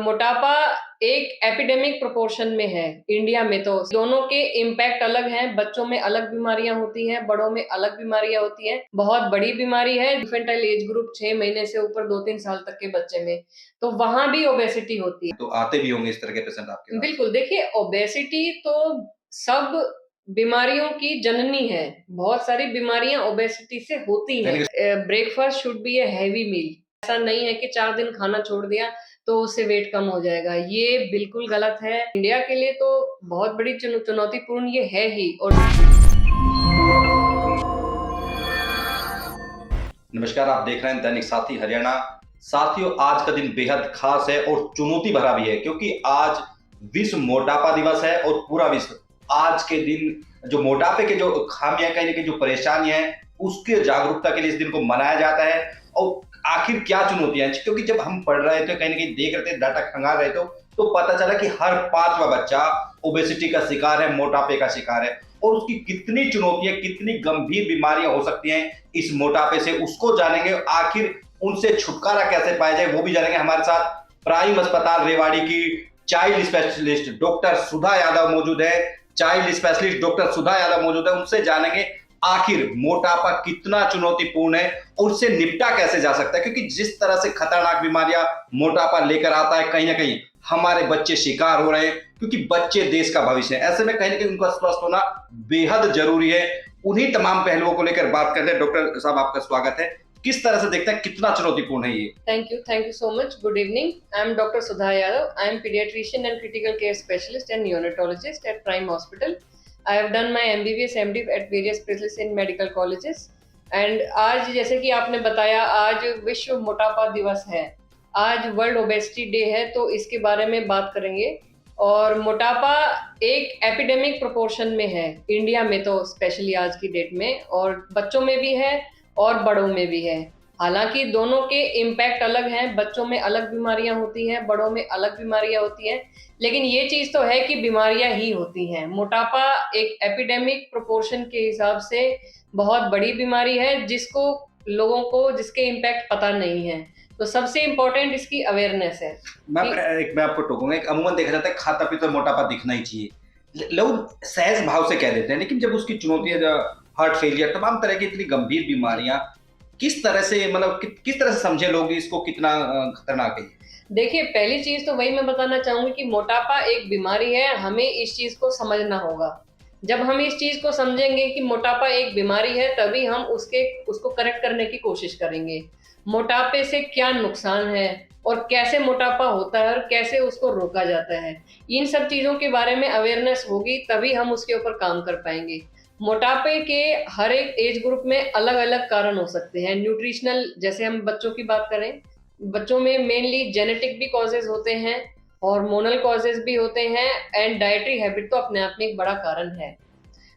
मोटापा एक epidemic proportion में है इंडिया में। तो दोनों के इम्पैक्ट अलग हैं। बच्चों में अलग बीमारियां होती हैं, बड़ों में अलग बीमारियां होती हैं। बहुत बड़ी बीमारी है इन्फेंटाइल एज ग्रुप 6 महीने से ऊपर 2-3 साल तक के बच्चे में, तो वहां भी ओबेसिटी होती है। तो आते भी होंगे इस तरह के पेशेंट आपके पास? बिल्कुल, देखिए ओबेसिटी तो सब बीमारियों की जननी है। बहुत सारी बीमारियां ओबेसिटी से होती हैं। Breakfast should be a heavy meal. ऐसा नहीं है कि 4 दिन खाना छोड़ दिया तो उससे वेट कम हो जाएगा, ये बिल्कुल गलत है। इंडिया के लिए तो बहुत बड़ी चुनौतीपूर्ण ये है ही। और नमस्कार, आप देख रहे हैं दैनिक साथी हरियाणा। साथियों, आज का दिन बेहद खास है और चुनौती भरा भी है, क्योंकि आज विश्व मोटापा दिवस है और पूरा विश्व आज के दिन जो मोटापे के जो खामियां, कहीं ना कहीं जो परेशानियां हैं, उसके जागरूकता के लिए इस दिन को मनाया जाता है। और आखिर क्या चुनौतियां हैं, क्योंकि जब हम पढ़ रहे थे, कहीं ना कहीं देख रहे थे, डाटा खंगाल रहे थे, तो पता चला कि हर 5वां बच्चा ओबेसिटी का शिकार है, मोटापे का शिकार है। और उसकी कितनी चुनौतियां, कितनी गंभीर बीमारियां हो सकती हैं इस मोटापे से, उसको जानेंगे। आखिर उनसे छुटकारा कैसे पाया जाए वो भी जानेंगे। हमारे साथ प्राइम अस्पताल रेवाड़ी की child specialist doctor Sudha Yadav मौजूद है। Child specialist doctor Sudha Yadav मौजूद है, उनसे जानेंगे आखिर मोटापा कितना चुनौतीपूर्ण है और उससे निपटा कैसे जा सकता है। क्योंकि जिस तरह से खतरनाक बीमारियां मोटापा लेकर आता है, कहीं ना कहीं हमारे बच्चे शिकार हो रहे हैं, क्योंकि बच्चे देश का भविष्य है। ऐसे में कहीं ना कहीं उनका स्वस्थ होना बेहद जरूरी है। उन्हीं तमाम पहलुओं को लेकर बात करते हैं। डॉक्टर साहब, आपका स्वागत है। किस तरह से देखते हैं, कितना चुनौतीपूर्ण है ये? Thank you so much. Good evening. I am doctor Sudha Yadav. I am paediatrician and critical care specialist and neonatologist at Prime Hospital. I have done my MBBS MD at various places in medical colleges. And आज जैसे कि आपने बताया, आज विश्व मोटापा दिवस है, आज वर्ल्ड ओबेसिटी डे है, तो इसके बारे में बात करेंगे। और मोटापा एक एपिडेमिक प्रोपोर्शन में है इंडिया में, तो स्पेशली आज की डेट में, और बच्चों में भी है और बड़ों में भी है। हालांकि दोनों के इम्पैक्ट अलग हैं। बच्चों में अलग बीमारियां होती हैं, बड़ों में अलग बीमारियां होती हैं, लेकिन ये चीज तो है कि बीमारियां ही होती हैं। मोटापा एक एपिडेमिक प्रोपोर्शन के हिसाब से बहुत बड़ी बीमारी है, जिसको लोगों को जिसके इम्पैक्ट पता नहीं है। तो सबसे इम्पोर्टेंट इसकी अवेयरनेस है। मैं आपको टोकूंगा। अमूमन देखा जाता है खाता पीता मोटापा दिखना ही चाहिए, लोग सहज भाव से कह देते हैं, लेकिन जब उसकी चुनौतियां, हार्ट फेलियर, तमाम तरह की इतनी गंभीर बीमारियां, किस तरह से मतलब किस तरह से समझे लोग इसको, कितना खतरनाक है? देखिए, पहली चीज तो वही मैं बताना चाहूंगी कि मोटापा एक बीमारी है, हमें इस चीज को समझना होगा। जब हम इस चीज को समझेंगे कि मोटापा एक बीमारी है, तभी हम उसको करेक्ट करने की कोशिश करेंगे। मोटापे से क्या नुकसान है और कैसे मोटापा होता है और कैसे उसको रोका जाता है, इन सब चीजों के बारे में अवेयरनेस होगी, तभी हम उसके ऊपर काम कर पाएंगे। मोटापे के हर एक एज ग्रुप में अलग अलग कारण हो सकते हैं। न्यूट्रिशनल, जैसे हम बच्चों की बात करें, बच्चों में मेनली जेनेटिक भी कॉजेज होते हैं, हार्मोनल कॉजेज भी होते हैं, एंड डाइटरी हैबिट तो अपने आप में एक बड़ा कारण है।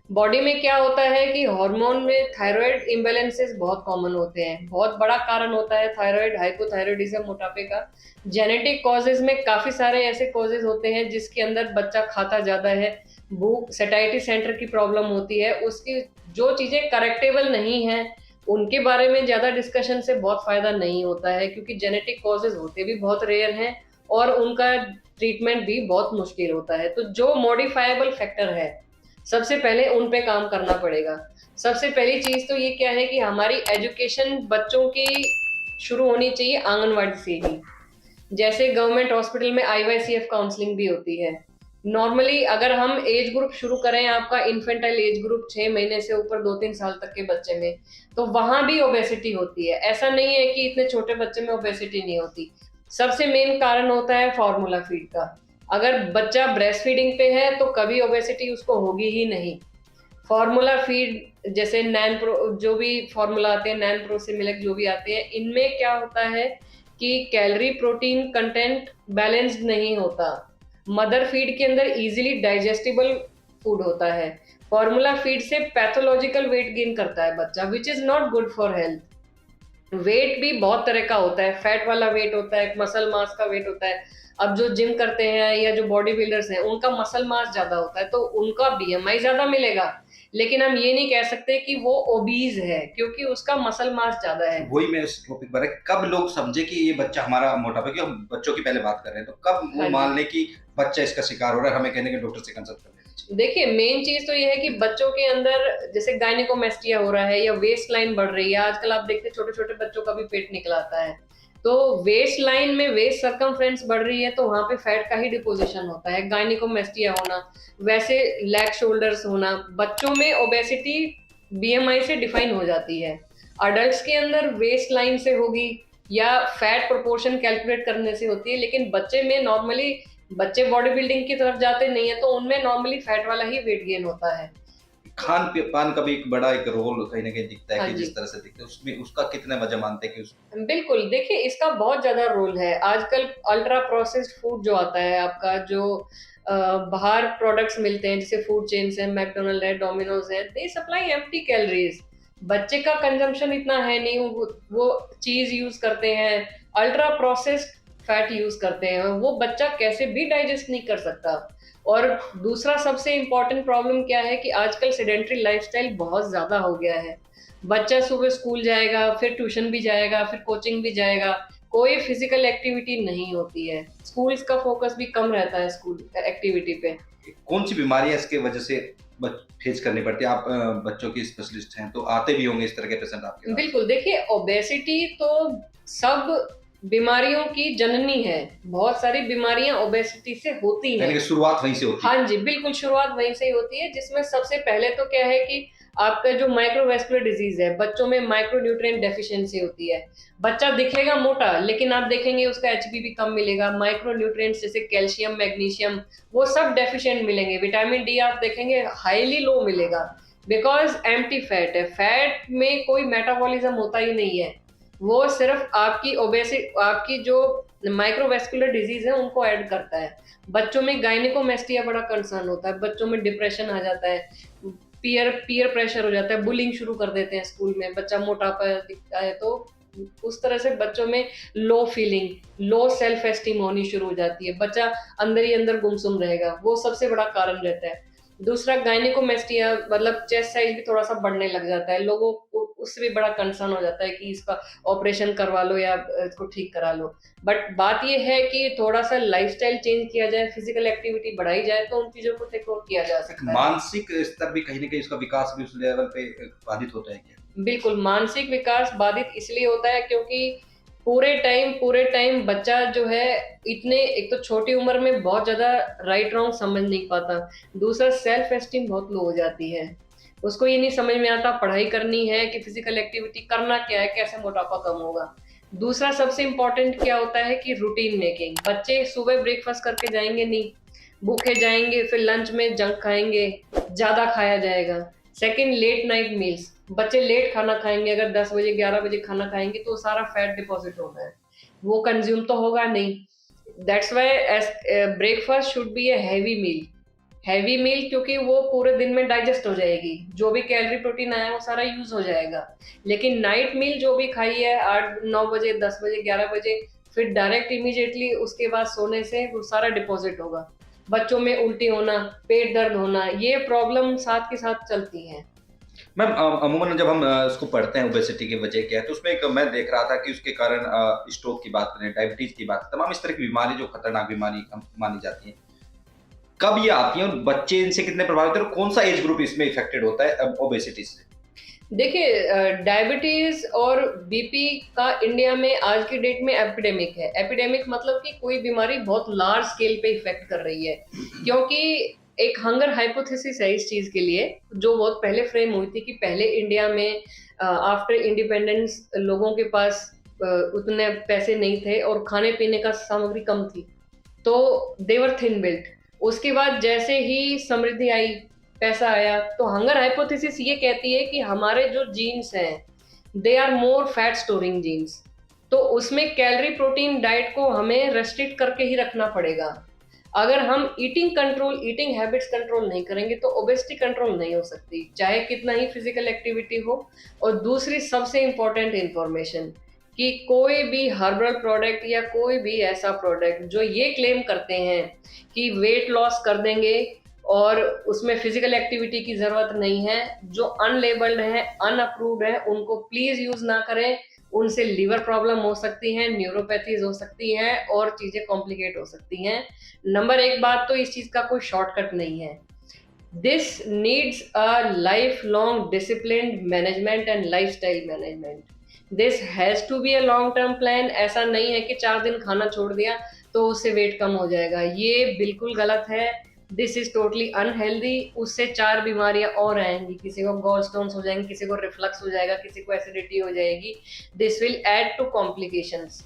बॉडी में क्या होता है कि हार्मोन में थायराइड इम्बैलेंसेस बहुत कॉमन होते हैं, बहुत बड़ा कारण होता है थायराइड, हाइपोथायराइडिज्म मोटापे का। जेनेटिक कॉजेज में काफी सारे ऐसे कॉजेज होते हैं जिसके अंदर बच्चा खाता ज्यादा है, भूख, सेटाइटी सेंटर की प्रॉब्लम होती है, उसकी जो चीजें करेक्टेबल नहीं है उनके बारे में ज्यादा डिस्कशन से बहुत फायदा नहीं होता है, क्योंकि जेनेटिक कॉजेज होते भी बहुत रेयर हैं और उनका ट्रीटमेंट भी बहुत मुश्किल होता है। तो जो मॉडिफाइबल फैक्टर है, सबसे पहले उन पे काम करना पड़ेगा। सबसे पहली चीज तो ये क्या है कि हमारी एजुकेशन बच्चों की शुरू होनी चाहिए आंगनवाड़ी से ही। जैसे गवर्नमेंट हॉस्पिटल में IYCF काउंसलिंग भी होती है। नॉर्मली अगर हम एज ग्रुप शुरू करें, आपका इन्फेंटाइल एज ग्रुप 6 महीने से ऊपर 2-3 साल तक के बच्चे में, तो वहां भी ओबेसिटी होती है। ऐसा नहीं है कि इतने छोटे बच्चे में ओबेसिटी नहीं होती। सबसे मेन कारण होता है फार्मूला फीड का। अगर बच्चा ब्रेस्ट फीडिंग पे है तो कभी ओबेसिटी उसको होगी ही नहीं। फार्मूला फीड जैसे नैन प्रो, जो भी फार्मूला आते हैं, नैन प्रो से मिल्क जो भी आते हैं, इनमें क्या होता है कि कैलोरी प्रोटीन कंटेंट बैलेंस्ड नहीं होता। मदर फीड के अंदर इजीली डाइजेस्टिबल फूड होता है। फार्मूला फीड से पैथोलॉजिकल वेट गेन करता है बच्चा, which is not good for health. Weight भी बहुत तरह का होता है, फैट वाला वेट होता है, मसल मास का वेट होता है। अब जो जिम करते हैं या जो बॉडी बिल्डर्स हैं उनका मसल मास ज्यादा होता है तो उनका बीएमआई ज्यादा मिलेगा, लेकिन हम ये नहीं कह सकते कि वो ओबीज है क्योंकि उसका मसल मास ज्यादा है। वही मैं इस टॉपिक पर है, कब लोग समझे कि ये बच्चा हमारा मोटापा, क्योंकि हम बच्चों की पहले बात कर रहे हैं, तो कब वो हाँ मान जी, ले कि बच्चा इसका शिकार हो रहा है, हमें कहने के डॉक्टर से कंसल्ट कर लेना चाहिए। देखिए मेन चीज तो ये है कि बच्चों के अंदर जैसे गायनेकोमेस्टिया हो रहा है या वेस्ट लाइन बढ़ रही है, आजकल आप देखते हैं छोटे छोटे बच्चों का भी पेट निकल आता है, तो वेस्ट लाइन में वेस्ट सरकमफ्रेंस बढ़ रही है तो वहां पे फैट का ही डिपोजिशन होता है, गायनेकोमेस्टिया होना, वैसे लैग शोल्डर्स होना। बच्चों में ओबेसिटी बीएमआई से डिफाइन हो जाती है, अडल्ट्स के अंदर वेस्ट लाइन से होगी या फैट प्रोपोर्शन कैलकुलेट करने से होती है, लेकिन बच्चे में नॉर्मली, बच्चे बॉडी बिल्डिंग की तरफ जाते नहीं है तो उनमें नॉर्मली फैट वाला ही वेट गेन होता है। खान पान का भी एक बड़ा एक रोल कहीं ना कहीं दिखता है हाँ कि जी, जिस तरह से दिखता है उसमें उसका कितने वजह मानते हैं कि उस बिल्कुल देखिए इसका बहुत ज्यादा रोल है। आजकल अल्ट्रा प्रोसेस्ड फूड जो आता है आपका, जो बाहर प्रोडक्ट्स मिलते हैं जैसे फूड चेन्स है, मैकडोनल्ड है, डोमिनोज है, दे सप्लाई एम्प्टी कैलोरीज। बच्चे का कंजम्पशन इतना है नहीं, वो चीज यूज करते हैं, अल्ट्रा प्रोसेस्ड फैट यूज करते हैं, वो बच्चा कैसे भी डाइजेस्ट नहीं कर सकता। और दूसरा सबसे इम्पोर्टेंट प्रॉब्लम क्या है कि आजकल सेडेंट्री लाइफस्टाइल बहुत ज्यादा हो गया है। बच्चा सुबह स्कूल जाएगा, फिर ट्यूशन भी जाएगा, फिर कोचिंग भी जाएगा, कोई फिजिकल एक्टिविटी नहीं होती है, स्कूल्स का फोकस भी कम रहता है स्कूल एक्टिविटी पे। कौन सी बीमारियां इसके वजह से फेस करनी पड़ती है? आप बच्चों के स्पेशलिस्ट हैं तो आते भी होंगे इस तरह के पेशेंट आपके पास। बिल्कुल देखिए ओबेसिटी तो सब बीमारियों की जननी है, बहुत सारी बीमारियां ओबेसिटी से होती यानी हैं। कि शुरुआत वहीं से होती है। हाँ जी, बिल्कुल शुरुआत वहीं से ही होती है, जिसमें सबसे पहले तो क्या है कि आपका जो माइक्रोवेस्कुलर डिजीज है, बच्चों में माइक्रो न्यूट्रिएंट डेफिशिएंसी होती है। बच्चा दिखेगा मोटा लेकिन आप देखेंगे उसका एचबी भी कम मिलेगा, माइक्रो न्यूट्रिएंट्स जैसे कैल्शियम, मैग्नीशियम, वो सब डेफिशिएंट मिलेंगे। विटामिन डी आप देखेंगे हाईली लो मिलेगा, बिकॉज एम्प्टी फैट है, फैट में कोई मेटाबॉलिज्म होता ही नहीं है, वो सिर्फ आपकी ओबेसिटी, आपकी जो माइक्रोवेस्कुलर डिजीज है उनको ऐड करता है। बच्चों में गायनेकोमेस्टिया बड़ा कंसर्न होता है, बच्चों में डिप्रेशन आ जाता है, पीयर पीयर प्रेशर हो जाता है, बुलिंग शुरू कर देते हैं स्कूल में, बच्चा मोटापा दिखता है तो उस तरह से बच्चों में लो फीलिंग, लो सेल्फ एस्टीम होनी शुरू हो जाती है, बच्चा अंदर ही अंदर गुमसुम रहेगा, वो सबसे बड़ा कारण रहता है। दूसरा गायनेकोमेस्टिया मतलब चेस्ट साइज भी थोड़ा सा बढ़ने लग जाता है, लोगों को उससे भी बड़ा कंसर्न हो जाता है कि इसका ऑपरेशन करवा लो या इसको ठीक करा लो। बट बात ये है कि थोड़ा सा लाइफस्टाइल चेंज किया जाए, फिजिकल एक्टिविटी बढ़ाई जाए तो उन चीजों को टेक ओवर किया जा एक सकता है। मानसिक स्तर भी कहीं ना कहीं उसका विकास भी उस लेवल पे बाधित होता है क्या? बिल्कुल, मानसिक विकास बाधित इसलिए होता है क्योंकि पूरे टाइम बच्चा जो है इतने, एक तो छोटी उम्र में बहुत ज़्यादा राइट रॉन्ग समझ नहीं पाता, दूसरा सेल्फ एस्टीम बहुत लो हो जाती है। उसको ये नहीं समझ में आता पढ़ाई करनी है कि फिजिकल एक्टिविटी करना क्या है, कैसे मोटापा कम होगा। दूसरा सबसे इम्पोर्टेंट क्या होता है कि रूटीन मेकिंग, बच्चे सुबह ब्रेकफास्ट करके जाएँगे नहीं, भूखे जाएँगे, फिर लंच में जंक खाएँगे, ज़्यादा खाया जाएगा। सेकंड लेट नाइट मील्स, बच्चे लेट खाना खाएंगे, अगर 10 बजे 11 बजे खाना खाएंगे तो सारा फैट डिपॉजिट होना है, वो कंज्यूम तो होगा नहीं। That's why as breakfast should be a heavy meal, heavy meal क्योंकि वो पूरे दिन में डाइजेस्ट हो जाएगी, जो भी कैलोरी प्रोटीन आया वो सारा यूज हो जाएगा। लेकिन नाइट मील जो भी खाई है 8 9 बजे 10 बजे 11 बजे, फिर डायरेक्ट इमीडिएटली उसके बाद सोने से वो सारा डिपॉजिट होगा, बच्चों में उल्टी होना, पेट दर्द होना, ये प्रॉब्लम साथ के साथ चलती हैं। मैम अमूमन जब हम इसको पढ़ते हैं ओबेसिटी की वजह क्या है, तो उसमें एक मैं देख रहा था कि उसके कारण स्ट्रोक की बात करें, डायबिटीज की बात, तमाम इस तरह की बीमारी जो खतरनाक बीमारी मानी जाती है, कब ये आती है और बच्चे इनसे कितने प्रभावित हैं और कौन सा एज ग्रुप इसमें इफेक्टेड होता है ओबेसिटी से? देखिए डायबिटीज और बीपी का इंडिया में आज की डेट में एपिडेमिक है। एपिडेमिक मतलब कि कोई बीमारी बहुत लार्ज स्केल पे इफेक्ट कर रही है, क्योंकि एक हंगर हाइपोथेसिस है इस चीज के लिए जो बहुत पहले फ्रेम हुई थी कि पहले इंडिया में आफ्टर इंडिपेंडेंस लोगों के पास उतने पैसे नहीं थे और खाने पीने का सामग्री कम थी, तो देवर थिन बिल्ट। उसके बाद जैसे ही समृद्धि आई, पैसा आया, तो हंगर हाइपोथेसिस ये कहती है कि हमारे जो जीन्स हैं they are more fat storing genes, तो उसमें कैलोरी प्रोटीन डाइट को हमें रेस्ट्रिक्ट करके ही रखना पड़ेगा। अगर हम ईटिंग हैबिट्स कंट्रोल नहीं करेंगे तो ओबेसिटी कंट्रोल नहीं हो सकती, चाहे कितना ही फिजिकल एक्टिविटी हो। और दूसरी सबसे इंपॉर्टेंट इंफॉर्मेशन, कि कोई भी हर्बल प्रोडक्ट या कोई भी ऐसा प्रोडक्ट जो ये क्लेम करते हैं कि वेट लॉस कर देंगे और उसमें फिजिकल एक्टिविटी की जरूरत नहीं है, जो अनलेबल्ड है, अनअप्रूव्ड है, उनको प्लीज यूज ना करें। उनसे लीवर प्रॉब्लम हो सकती है, न्यूरोपैथीज हो सकती हैं और चीजें कॉम्प्लिकेट हो सकती हैं। नंबर एक बात तो इस चीज का कोई शॉर्टकट नहीं है। This needs a life long discipline management and lifestyle management. This has to be a long term plan. ऐसा नहीं है कि 4 दिन खाना छोड़ दिया तो उससे वेट कम हो जाएगा, ये बिल्कुल गलत है। This is totally unhealthy. उससे 4 बीमारियां और आएंगी, किसी को गॉल स्टोन्स हो जाएंगे, किसी को रिफ्लक्स हो जाएगा, किसी को एसिडिटी हो जाएगी। This will add to complications.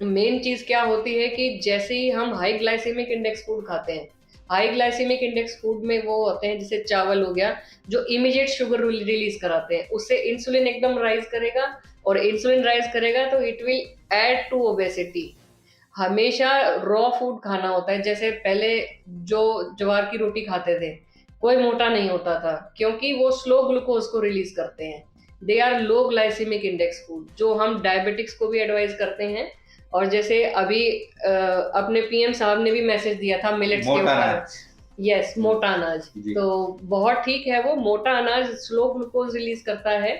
मेन चीज क्या होती है कि जैसे ही हम हाई ग्लाइसेमिक इंडेक्स फूड खाते हैं, हाई ग्लाइसेमिक इंडेक्स फूड में वो होते हैं जैसे चावल हो गया जो इमीडिएट शुगर रिलीज कराते हैं, उससे इंसुलिन एकदम राइज करेगा और इंसुलिन राइज करेगा तो it will add to obesity. हमेशा रॉ फूड खाना होता है। जैसे पहले जो ज्वार की रोटी खाते थे कोई मोटा नहीं होता था, क्योंकि वो स्लो ग्लूकोज को रिलीज करते हैं। They are low glycaemic index food, जो हम डायबिटिक्स को भी एडवाइज करते हैं। और जैसे अभी अपने पीएम साहब ने भी मैसेज दिया था मिलेट्स के ऊपर। यस, मोटा अनाज तो बहुत ठीक है। वो मोटा अनाज स्लो ग्लूकोज रिलीज करता है,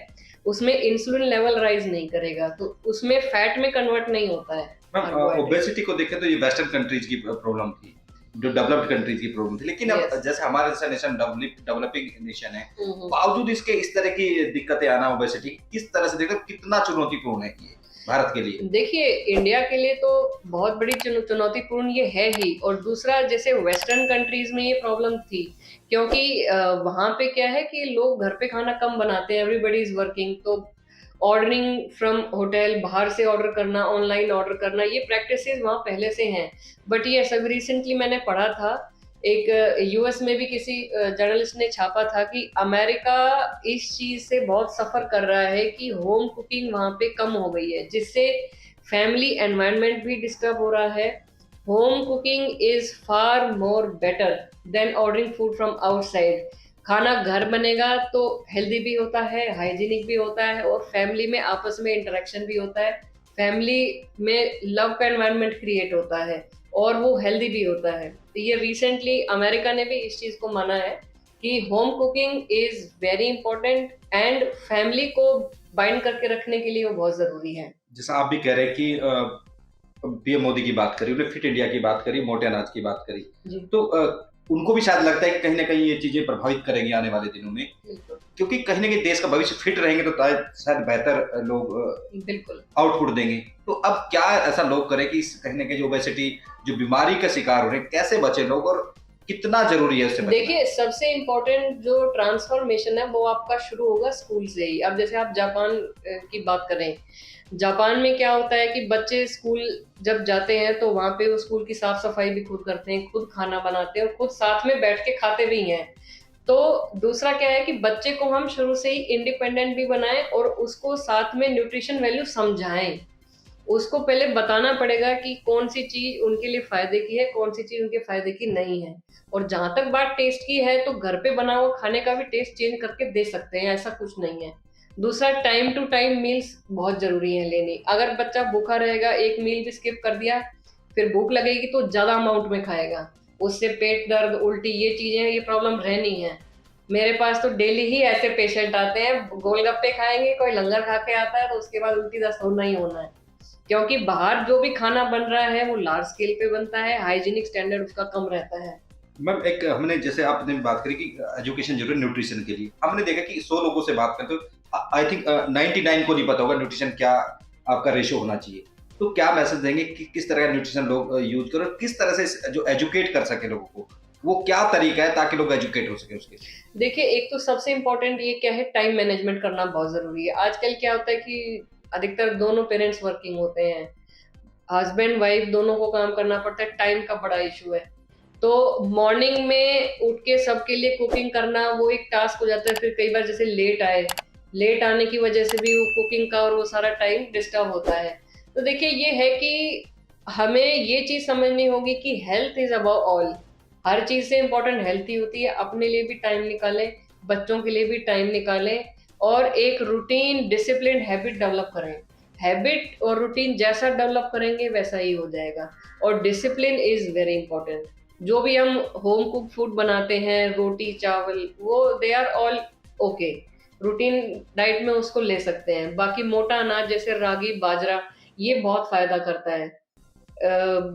उसमें इंसुलिन लेवल राइज नहीं करेगा, तो उसमें फैट में कन्वर्ट नहीं होता है। ओबेसिटी को देखें तो ये वेस्टर्न कंट्रीज की प्रॉब्लम थी, जो डेवलप्ड कंट्रीज की प्रॉब्लम थी, लेकिन अब जैसे हमारे जैसा नेशन डेवलपिंग नेशन है, बावजूद इसके इस तरह की दिक्कतें आना, ओबेसिटी किस तरह से देखते, कितना चुनौतीपूर्ण है ये भारत के लिए? देखिए, इंडिया के लिए तो बहुत बड़ी चुनौतीपूर्ण ये है ही। और दूसरा, जैसे वेस्टर्न कंट्रीज में ये प्रॉब्लम थी, क्योंकि वहां पे क्या है कि लोग घर पे खाना कम बनाते हैं, एवरीबडी इज वर्किंग, तो ऑर्डरिंग फ्रॉम होटल, बाहर से ऑर्डर करना, ऑनलाइन ऑर्डर करना, ये प्रैक्टिसेस वहाँ पहले से हैं। बट ये सब रिसेंटली मैंने पढ़ा था, एक यूएस में भी किसी जर्नलिस्ट ने छापा था कि अमेरिका इस चीज से बहुत सफर कर रहा है कि होम कुकिंग वहाँ पे कम हो गई है, जिससे फैमिली एनवायरनमेंट भी डिस्टर्ब हो रहा है। Home cooking is far more better than ordering food from outside. खाना घर बनेगा तो हेल्दी भी होता है, हाइजीनिक भी होता है, और फैमिली में आपस में इंटरेक्शन भी होता है, फैमिली में लव का एनवायरनमेंट क्रिएट होता है और वो हेल्दी भी होता है। तो ये रिसेंटली अमेरिका ने भी इस चीज को माना है कि home cooking is very important and family को बाइंड करके रखने के लिए वो बहुत जरूरी है। जैसा आप भी कह रहे हैं कि पीएम मोदी की बात करी, उन्होंने फिट इंडिया की बात करी, मोटे अनाज की बात करी, तो उनको भी शायद लगता है कि कहीं ना कहीं ये चीजें प्रभावित करेंगी आने वाले दिनों में, क्योंकि कहीं ना कहीं देश का भविष्य फिट रहेंगे तो शायद बेहतर लोग बिल्कुल आउटपुट देंगे। तो अब क्या ऐसा लोग करें कि कहीं ना कहीं जो ओबेसिटी, जो बीमारी का शिकार हो रहे हैं, कैसे बचे लोग और कितना जरूरी है उससे बचना? देखिए, सबसे इम्पोर्टेंट जो ट्रांसफॉर्मेशन है वो आपका शुरू होगा स्कूल से ही। अब जैसे आप जापान की बात करें, जापान में क्या होता है कि बच्चे स्कूल जब जाते हैं तो वहाँ पे वो स्कूल की साफ सफाई भी खुद करते हैं, खुद खाना बनाते हैं और खुद साथ में बैठ के खाते भी हैं। तो दूसरा क्या है कि बच्चे को हम शुरू से ही इंडिपेंडेंट भी बनाएं और उसको साथ में न्यूट्रिशन वैल्यू समझाएं। उसको पहले बताना पड़ेगा कि कौन सी चीज उनके लिए फायदे की है, कौन सी चीज उनके फायदे की नहीं है। और जहां तक बात टेस्ट की है, तो घर पे बना हुआ खाने का भी टेस्ट चेंज करके दे सकते हैं, ऐसा कुछ नहीं है। दूसरा, टाइम टू टाइम मील्स बहुत जरूरी है लेनी। अगर बच्चा भूखा रहेगा, एक मील भी स्किप कर दिया, फिर भूख लगेगी तो ज्यादा अमाउंट में खाएगा, उससे पेट दर्द, उल्टी, ये चीजें, ये प्रॉब्लम रहनी है। मेरे पास तो डेली ही ऐसे पेशेंट आते हैं, गोलगप्पे खाएंगे, कोई लंगर खा के आता है तो उसके बाद उल्टी दस्त होना ही होना है, क्योंकि बाहर जो भी खाना बन रहा है वो लार्ज स्केल पे बनता है, हाइजीनिक स्टैंडर्ड उसका कम रहता है। मैम, एक हमने जैसे आपने बात करी कि एजुकेशन जरूरी है न्यूट्रिशन के लिए, हमने देखा कि 100 लोगों से बात करते हो आई थिंक 99 को नहीं पता होगा न्यूट्रिशन क्या आपका रेशियो होना चाहिए। तो क्या मैसेज देंगे कि किस तरह का न्यूट्रिशन लोग यूज करो, किस तरह से जो एजुकेट कर सके लोगों को, वो क्या तरीका है ताकि लोग एजुकेट हो सके उसके? देखिए, एक तो सबसे इम्पोर्टेंट ये क्या है, टाइम मैनेजमेंट करना बहुत जरूरी है। आजकल क्या होता है कि अधिकतर दोनों पेरेंट्स वर्किंग होते हैं, हस्बैंड वाइफ दोनों को काम करना पड़ता है, टाइम का बड़ा इशू है। तो मॉर्निंग में उठ के सबके लिए कुकिंग करना वो एक टास्क हो जाता है। फिर कई बार जैसे लेट आने की वजह से भी वो कुकिंग का और वो सारा टाइम डिस्टर्ब होता है। तो देखिए, ये है कि हमें ये चीज समझनी होगी कि हेल्थ इज अबव ऑल। हर चीज से इम्पोर्टेंट हेल्थ ही होती है। अपने लिए भी टाइम निकालें, बच्चों के लिए भी टाइम निकालें और एक रूटीन डिसिप्लिन हैबिट डेवलप करें। हैबिट और रूटीन जैसा डेवलप करेंगे वैसा ही हो जाएगा। और डिसिप्लिन इज वेरी इंपॉर्टेंट। जो भी हम होम कुक फूड बनाते हैं, रोटी चावल, वो they are all okay, routine diet में उसको ले सकते हैं। बाकी मोटा अनाज जैसे रागी बाजरा, ये बहुत फायदा करता है।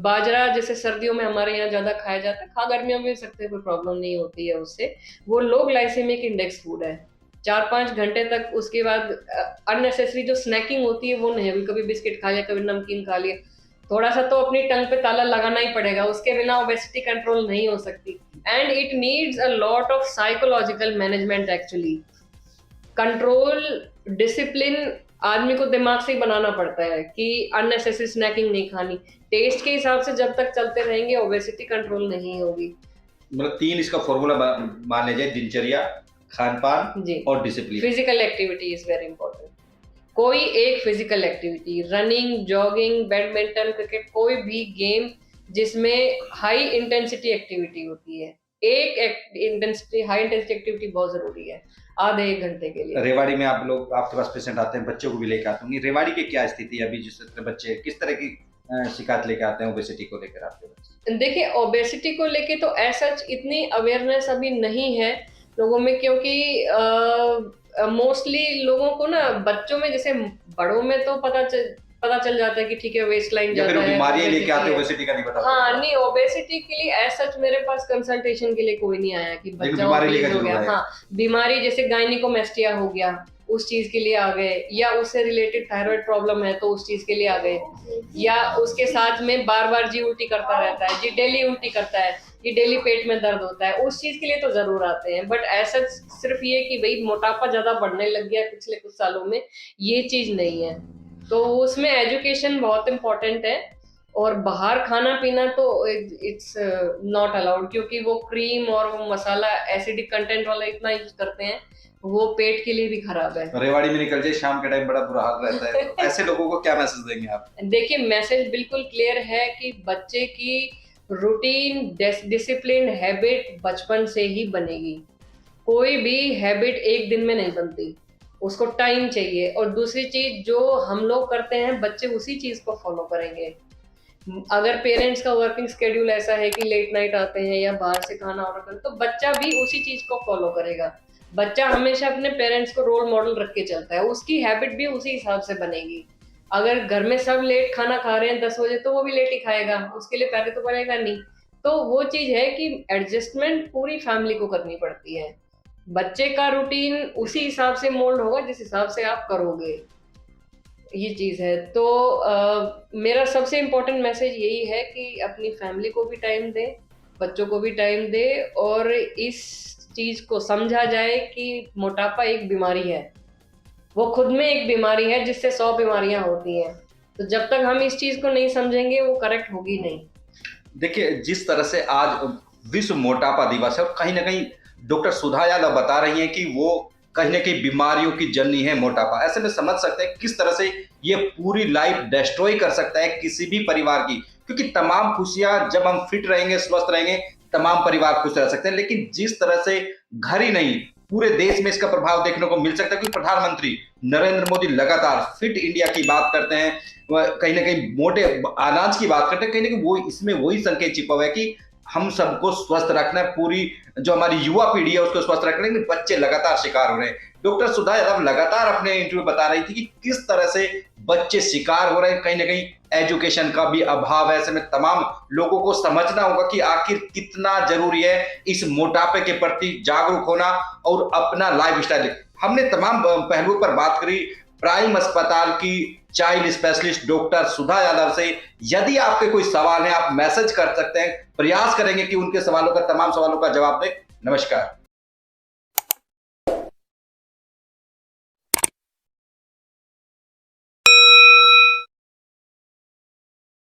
बाजरा जैसे सर्दियों में हमारे यहाँ ज्यादा खाया जाता है, खा गर्मियों में भी सकते हैं, कोई प्रॉब्लम नहीं होती है उससे। वो लो ग्लाइसेमिक इंडेक्स फूड है। 4-5 घंटे तक उसके बाद अननेसेसरी जो स्नैकिंग होती है वो नहीं है। कभी बिस्किट खा लिया, कभी नमकीन खा लिया, थोड़ा सा तो अपनी टंग पे ताला लगाना ही पड़ेगा, उसके बिना ओबेसिटी कंट्रोल नहीं हो सकती। And it needs a lot of psychological management actually. Control, discipline आदमी को दिमाग से ही बनाना पड़ता है कि अननेसेसरी स्नैकिंग नहीं खानी। टेस्ट के हिसाब से जब तक चलते रहेंगे ओबेसिटी कंट्रोल नहीं होगी। मतलब 3 इसका फॉर्मूला मान लीजिए, दिनचर्या, खान पान और discipline. Physical activity is very important. कोई एक physical activity, running, jogging, badminton, cricket, कोई भी गेम जिसमें हाई इंटेंसिटी एक्टिविटी होती है। एक इंटेंसिटी, हाई इंटेंसिटी एक्टिविटी बहुत जरूरी है आधे 1 घंटे के लिए। रेवाड़ी में आप लोग, आपके पास पेशेंट आते हैं, बच्चों को भी लेकर आते होंगे, रेवाड़ी की क्या स्थिति है अभी? जिस तरह बच्चे किस तरह की शिकायत लेकर आते हैं ओबेसिटी को लेकर आपके पास? देखिए, ओबेसिटी को लेके तो ऐसा इतनी अवेयरनेस अभी नहीं है लोगों में, क्योंकि मोस्टली लोगों को ना बच्चों में, जैसे बड़ों में तो पता चल जाता है कि ठीक है वेस्ट लाइन ज्यादा है, बीमारी लेके आते हैं, ओबेसिटी का नहीं पता। हाँ नहीं, ओबेसिटी के लिए ऐसा मेरे पास कंसल्टेशन के लिए कोई नहीं आया कि बच्चा ओबेस हो गया। हाँ, बीमारी जैसे गायनिकोमेस्टिया हो गया, उस चीज के लिए आ गए, या उससे रिलेटेड थायराइड प्रॉब्लम है तो उस चीज के लिए आ गए, या उसके साथ में बार बार जी उल्टी करता रहता है, जी डेली उल्टी करता है, ये डेली पेट में दर्द होता है, उस चीज के लिए तो जरूर आते हैं। बट ऐसा सिर्फ ये कि भाई मोटापा ज्यादा बढ़ने लग गया पिछले कुछ सालों में, ये चीज नहीं है। तो उसमें एजुकेशन बहुत इम्पोर्टेंट है। और बाहर खाना पीना तो इट्स नॉट अलाउड, क्योंकि वो क्रीम और वो मसाला एसिडिक कंटेंट वाला इतना यूज करते हैं, वो पेट के लिए भी खराब है। रेवाड़ी में निकल जाए शाम के टाइम बड़ा बुरा हाल रहता है, तो ऐसे लोगों को क्या मैसेज देंगे आप? देखिए, मैसेज बिल्कुल क्लियर है कि बच्चे की रूटीन, डिसिप्लिन, हैबिट बचपन से ही बनेगी। कोई भी हैबिट एक दिन में नहीं बनती, उसको टाइम चाहिए। और दूसरी चीज, जो हम लोग करते हैं बच्चे उसी चीज को फॉलो करेंगे। अगर पेरेंट्स का वर्किंग स्केड्यूल ऐसा है कि लेट नाइट आते हैं या बाहर से खाना ऑर्डर करते, तो बच्चा भी उसी चीज को फॉलो करेगा। बच्चा हमेशा अपने पेरेंट्स को रोल मॉडल रख के चलता है, उसकी हैबिट भी उसी हिसाब से बनेगी। अगर घर में सब लेट खाना खा रहे हैं 10 बजे, तो वो भी लेट ही खाएगा, उसके लिए पहले तो बनेगा नहीं। तो वो चीज है कि एडजस्टमेंट पूरी फैमिली को करनी पड़ती है। बच्चे का रूटीन उसी हिसाब से मोल्ड होगा जिस हिसाब से आप करोगे, ये चीज है। तो मेरा सबसे इम्पोर्टेंट मैसेज यही है कि अपनी फैमिली को भी टाइम दे, बच्चों को भी टाइम दे, और इस चीज को समझा जाए कि मोटापा एक बीमारी है, वो खुद में एक बीमारी है जिससे 100 बीमारियां होती हैं। तो जब तक हम इस चीज को नहीं समझेंगे वो करेक्ट होगी नहीं। देखिए, जिस तरह से आज विश्व मोटापा दिवस है, और कहीं ना कहीं डॉक्टर सुधा यादव बता रही हैं कि वो कहीं ना कहीं बीमारियों की जननी है मोटापा। ऐसे में समझ सकते हैं किस तरह से ये पूरी लाइफ डिस्ट्रॉय कर सकता है किसी भी परिवार की, क्योंकि तमाम खुशियां, जब हम फिट रहेंगे, स्वस्थ रहेंगे, तमाम परिवार खुश रह सकते हैं। लेकिन जिस तरह से घर ही नहीं, पूरे देश में इसका प्रभाव देखने को मिल सकता है, क्योंकि प्रधानमंत्री नरेंद्र मोदी लगातार फिट इंडिया की बात करते हैं, कहीं ना कहीं मोटे अनाज की बात करते हैं, कहीं ना कहीं वो इसमें वही संकेत छिपा हुआ है कि हम सबको स्वस्थ रखना है, पूरी जो हमारी युवा पीढ़ी है उसको स्वस्थ रखना है। बच्चे लगातार शिकार हो रहे हैं। डॉक्टर सुधा यादव लगातार अपने इंटरव्यू बता रही थी कि किस तरह से बच्चे शिकार हो रहे हैं, कहीं ना कहीं एजुकेशन का भी अभाव है। ऐसे में तमाम लोगों को समझना होगा कि आखिर कितना जरूरी है इस मोटापे के प्रति जागरूक होना और अपना लाइफस्टाइल। हमने तमाम पहलुओं पर बात करी प्राइम अस्पताल की child specialist doctor Sudha Yadav से। यदि आपके कोई सवाल है, आप मैसेज कर सकते हैं, प्रयास करेंगे कि उनके सवालों का, तमाम सवालों का जवाब दें। नमस्कार।